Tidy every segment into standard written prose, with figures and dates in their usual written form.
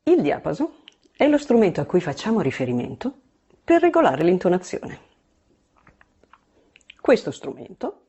Il diapaso è lo strumento a cui facciamo riferimento per regolare l'intonazione. Questo strumento,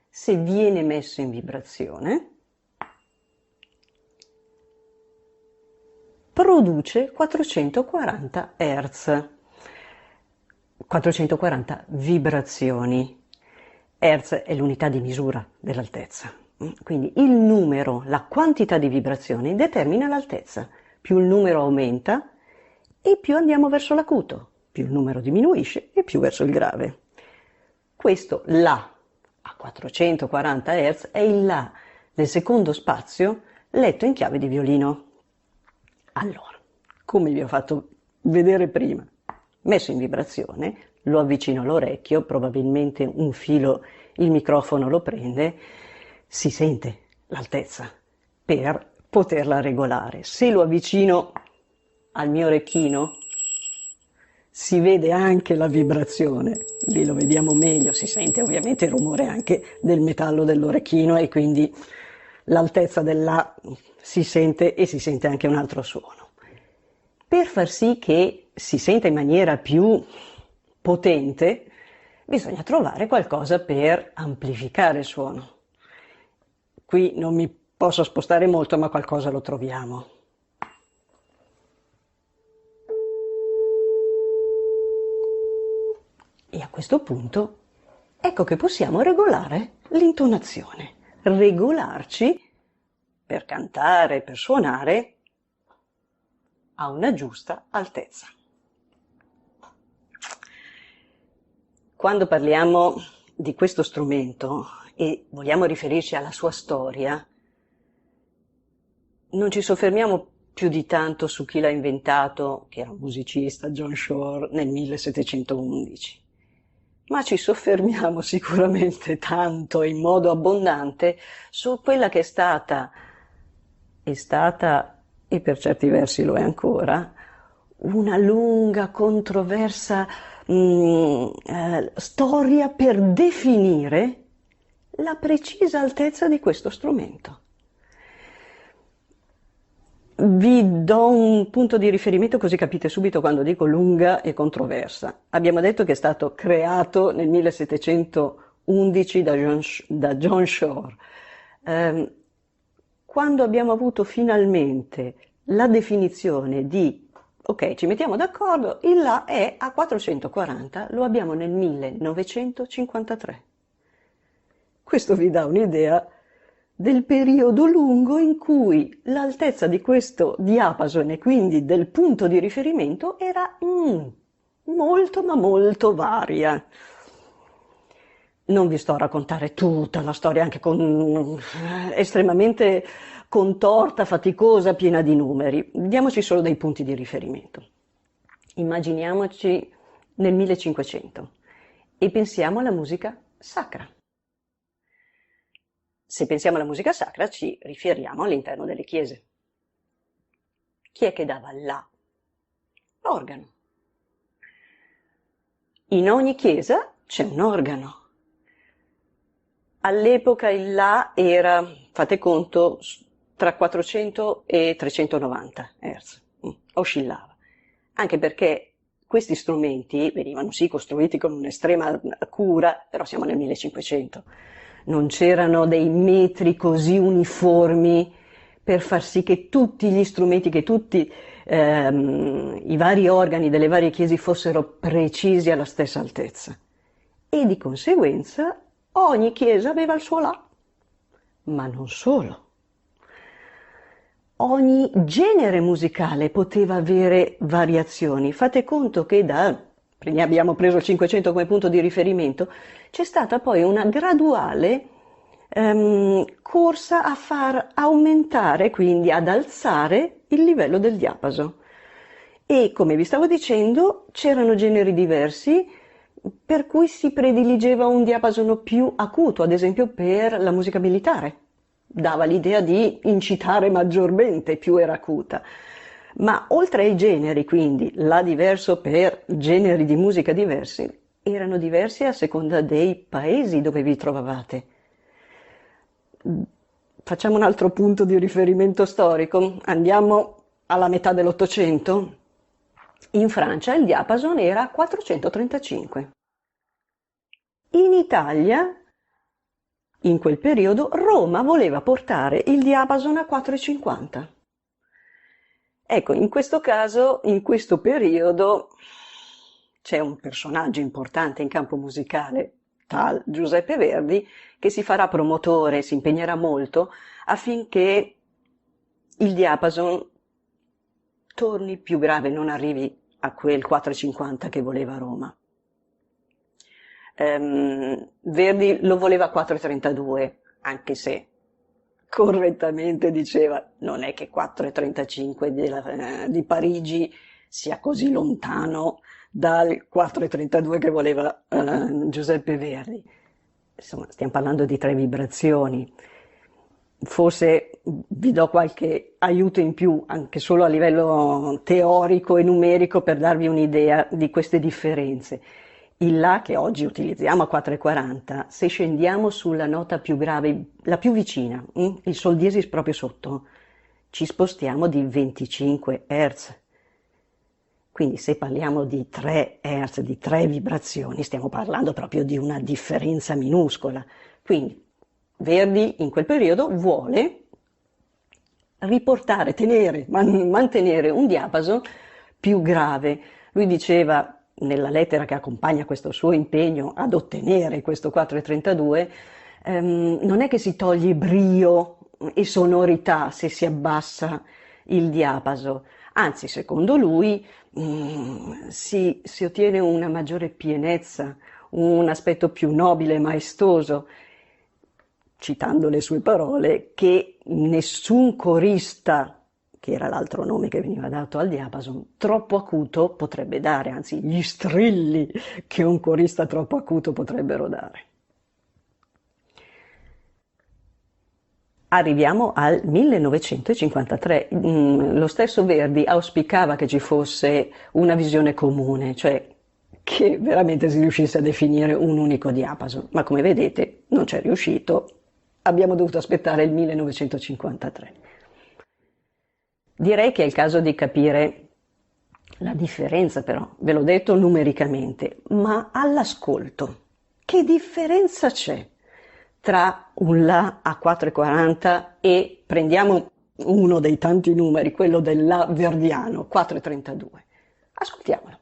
se viene messo in vibrazione, produce 440 Hz, 440 vibrazioni. Hertz è l'unità di misura dell'altezza. Quindi il numero, la quantità di vibrazioni determina l'altezza. Più il numero aumenta e più andiamo verso l'acuto, più il numero diminuisce e più verso il grave. Questo La a 440 Hz è il La del secondo spazio letto in chiave di violino. Allora, come vi ho fatto vedere prima, messo in vibrazione, lo avvicino all'orecchio, probabilmente un filo il microfono lo prende, si sente l'altezza per poterla regolare. Se lo avvicino al mio orecchino, si vede anche la vibrazione, lì lo vediamo meglio, si sente ovviamente il rumore anche del metallo dell'orecchino e quindi l'altezza dell'A si sente e si sente anche un altro suono. Per far sì che si senta in maniera più potente, bisogna trovare qualcosa per amplificare il suono. Qui non mi posso spostare molto, ma qualcosa lo troviamo. E a questo punto ecco che possiamo regolare l'intonazione, regolarci per cantare, per suonare a una giusta altezza. Quando parliamo di questo strumento e vogliamo riferirci alla sua storia, non ci soffermiamo più di tanto su chi l'ha inventato, che era un musicista, John Shore, nel 1711, ma ci soffermiamo sicuramente tanto e in modo abbondante su quella che è stata e per certi versi lo è ancora, una lunga, controversa storia per definire la precisa altezza di questo strumento. Vi do un punto di riferimento così capite subito quando dico lunga e controversa. Abbiamo detto che è stato creato nel 1711 da John Shore. Quando abbiamo avuto finalmente la definizione di ok, ci mettiamo d'accordo, il La è a 440, lo abbiamo nel 1953. Questo vi dà un'idea del periodo lungo in cui l'altezza di questo diapasone, e quindi del punto di riferimento, era molto ma molto varia. Non vi sto a raccontare tutta la storia, anche estremamente contorta, faticosa, piena di numeri. Diamoci solo dei punti di riferimento. Immaginiamoci nel 1500 e pensiamo alla musica sacra. Se pensiamo alla musica sacra ci riferiamo all'interno delle chiese. Chi è che dava La? L'organo. In ogni chiesa c'è un organo. All'epoca il La era, fate conto, tra 400 e 390 Hz, oscillava. Anche perché questi strumenti venivano sì costruiti con un'estrema cura, però siamo nel 1500. Non c'erano dei metri così uniformi per far sì che tutti gli strumenti, che tutti i vari organi delle varie chiese fossero precisi alla stessa altezza. E di conseguenza ogni chiesa aveva il suo La, ma non solo. Ogni genere musicale poteva avere variazioni. Fate conto che ne abbiamo preso il 500 come punto di riferimento, c'è stata poi una graduale corsa a far aumentare, quindi ad alzare il livello del diapaso. E come vi stavo dicendo, c'erano generi diversi per cui si prediligeva un diapasono più acuto, ad esempio per la musica militare. Dava l'idea di incitare maggiormente, più era acuta. Ma oltre ai generi, quindi, La diverso per generi di musica diversi, erano diversi a seconda dei paesi dove vi trovavate. Facciamo un altro punto di riferimento storico. Andiamo alla metà dell'Ottocento, in Francia il diapason era 435. In Italia, in quel periodo, Roma voleva portare il diapason a 4,50. Ecco, in questo caso, in questo periodo, c'è un personaggio importante in campo musicale, tal Giuseppe Verdi, che si farà promotore, si impegnerà molto affinché il diapason torni più grave, non arrivi a quel 4,50 che voleva Roma. Verdi lo voleva a 4,32, anche se correttamente diceva non è che 4,35 di Parigi sia così lontano dal 4,32 che voleva Giuseppe Verdi. Insomma, stiamo parlando di 3 vibrazioni. Forse vi do qualche aiuto in più, anche solo a livello teorico e numerico, per darvi un'idea di queste differenze. Il La che oggi utilizziamo a 4,40, se scendiamo sulla nota più grave, la più vicina, il Sol diesis proprio sotto, ci spostiamo di 25 Hz. Quindi se parliamo di 3 Hz, di 3 vibrazioni, stiamo parlando proprio di una differenza minuscola. Quindi Verdi in quel periodo vuole riportare, mantenere un diapason più grave. Lui diceva nella lettera che accompagna questo suo impegno ad ottenere questo 4,32, non è che si toglie brio e sonorità se si abbassa il diapason, anzi secondo lui si ottiene una maggiore pienezza, un aspetto più nobile e maestoso, citando le sue parole, che nessun corista, che era l'altro nome che veniva dato al diapason, troppo acuto potrebbe dare, anzi gli strilli che un corista troppo acuto potrebbero dare. Arriviamo al 1953. Lo stesso Verdi auspicava che ci fosse una visione comune, cioè che veramente si riuscisse a definire un unico diapason, ma come vedete non c'è riuscito, abbiamo dovuto aspettare il 1953. Direi che è il caso di capire la differenza però, ve l'ho detto numericamente, ma all'ascolto, che differenza c'è tra un La a 4,40 e prendiamo uno dei tanti numeri, quello del La verdiano, 4,32. Ascoltiamolo.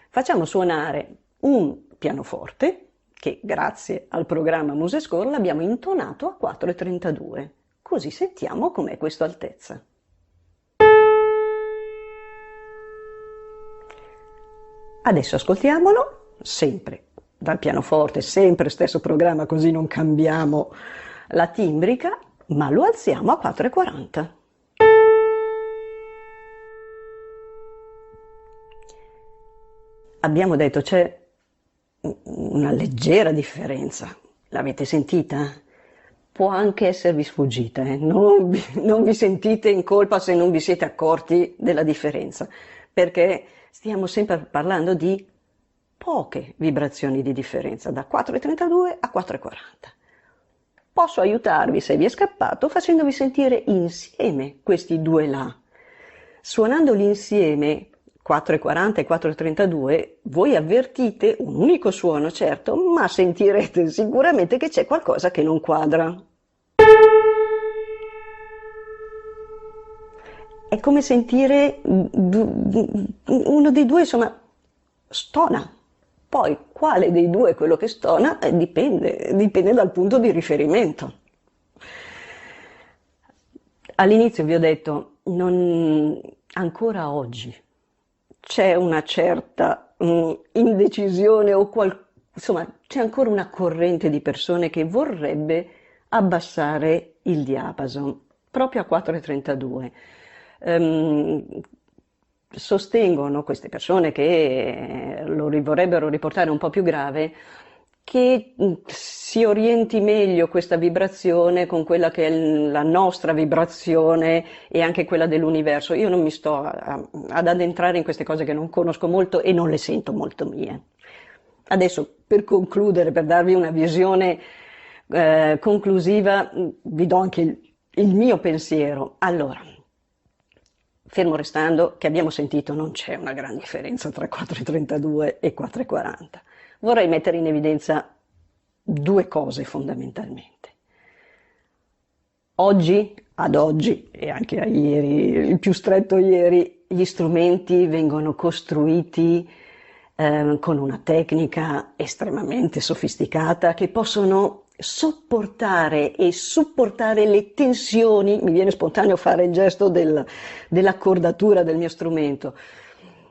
Facciamo suonare un pianoforte che grazie al programma MuseScore l'abbiamo intonato a 4,32. Così sentiamo com'è questa altezza. Adesso ascoltiamolo, sempre dal pianoforte, sempre stesso programma, così non cambiamo la timbrica, ma lo alziamo a 4,40. Abbiamo detto c'è una leggera differenza, l'avete sentita? Può anche esservi sfuggita, non vi sentite in colpa se non vi siete accorti della differenza, perché stiamo sempre parlando di poche vibrazioni di differenza, da 4,32 a 4,40. Posso aiutarvi, se vi è scappato, facendovi sentire insieme questi due La. Suonandoli insieme, 4,40 e 4,32, voi avvertite un unico suono, certo, ma sentirete sicuramente che c'è qualcosa che non quadra. È come sentire uno dei due, insomma, stona. Poi quale dei due è quello che stona dipende dal punto di riferimento. All'inizio vi ho detto, ancora oggi c'è una certa indecisione insomma c'è ancora una corrente di persone che vorrebbe abbassare il diapason proprio a 4,32. Sostengono queste persone che lo vorrebbero riportare un po' più grave, che si orienti meglio questa vibrazione con quella che è la nostra vibrazione e anche quella dell'universo. Io non mi sto ad addentrare in queste cose che non conosco molto e non le sento molto mie. Adesso, per concludere, per darvi una visione conclusiva, vi do anche il mio pensiero. Allora, fermo restando che abbiamo sentito non c'è una gran differenza tra 4,32 e 4,40. Vorrei mettere in evidenza due cose fondamentalmente. Oggi, ad oggi e anche a ieri, il più stretto ieri, gli strumenti vengono costruiti con una tecnica estremamente sofisticata che possono sopportare e supportare le tensioni, mi viene spontaneo fare il gesto dell'accordatura del mio strumento.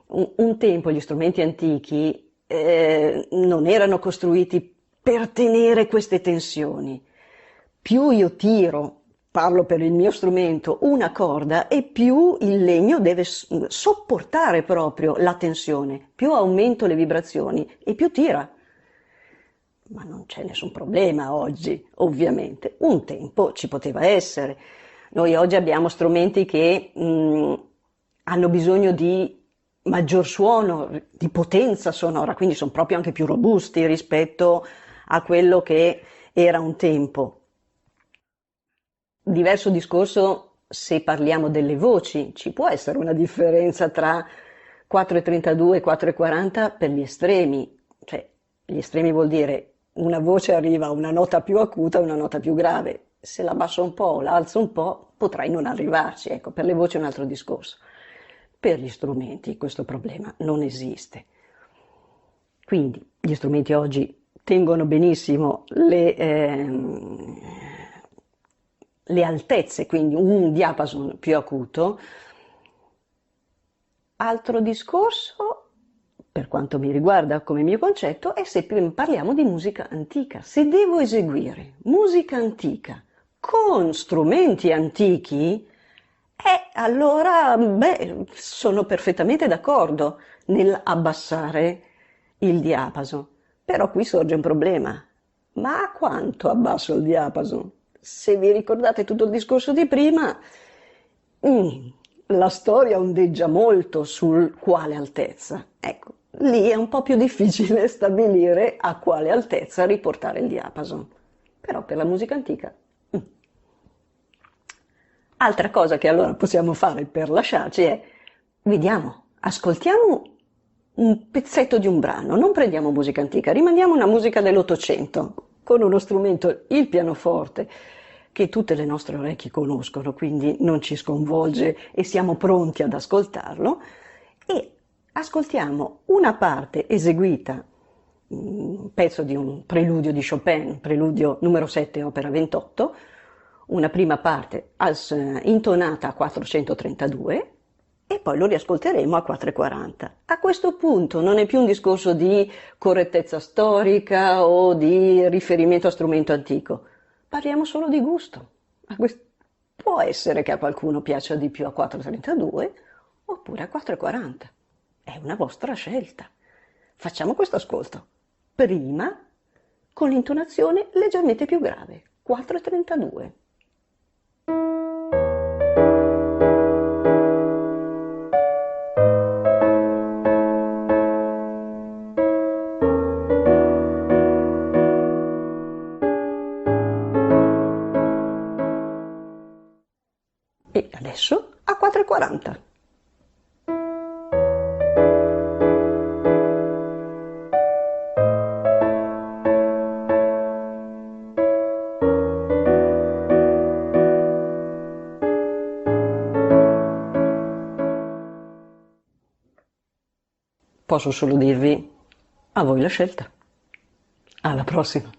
Un tempo gli strumenti antichi non erano costruiti per tenere queste tensioni. Più io tiro, parlo per il mio strumento, una corda e più il legno deve sopportare proprio la tensione, più aumento le vibrazioni e più tira. Ma non c'è nessun problema oggi, ovviamente. Un tempo ci poteva essere. Noi oggi abbiamo strumenti che hanno bisogno di maggior suono, di potenza sonora, quindi sono proprio anche più robusti rispetto a quello che era un tempo. Diverso discorso se parliamo delle voci, ci può essere una differenza tra 4,32 e 4,40 per gli estremi, cioè gli estremi vuol dire una voce arriva a una nota più acuta e una nota più grave, se la abbasso un po' o la alzo un po' potrai non arrivarci, ecco, per le voci è un altro discorso. Per gli strumenti questo problema non esiste. Quindi gli strumenti oggi tengono benissimo le altezze, quindi un diapason più acuto. Altro discorso, per quanto mi riguarda come mio concetto, è se parliamo di musica antica. Se devo eseguire musica antica con strumenti antichi, allora, sono perfettamente d'accordo nell'abbassare il diapason. Però qui sorge un problema. Ma a quanto abbasso il diapason? Se vi ricordate tutto il discorso di prima, la storia ondeggia molto sul quale altezza. Ecco, lì è un po' più difficile stabilire a quale altezza riportare il diapason. Però per la musica antica. Altra cosa che allora possiamo fare per lasciarci è, vediamo, ascoltiamo un pezzetto di un brano, non prendiamo musica antica, rimandiamo una musica dell'Ottocento, con uno strumento, il pianoforte, che tutte le nostre orecchie conoscono, quindi non ci sconvolge e siamo pronti ad ascoltarlo, e ascoltiamo una parte eseguita, un pezzo di un preludio di Chopin, preludio numero 7, opera 28, una prima parte intonata a 432 e poi lo riascolteremo a 4,40. A questo punto non è più un discorso di correttezza storica o di riferimento a strumento antico, parliamo solo di gusto. Può essere che a qualcuno piaccia di più a 4,32 oppure a 4,40. È una vostra scelta. Facciamo questo ascolto. Prima con l'intonazione leggermente più grave, 4,32. E adesso a 4,40. Posso solo dirvi, a voi la scelta. Alla prossima!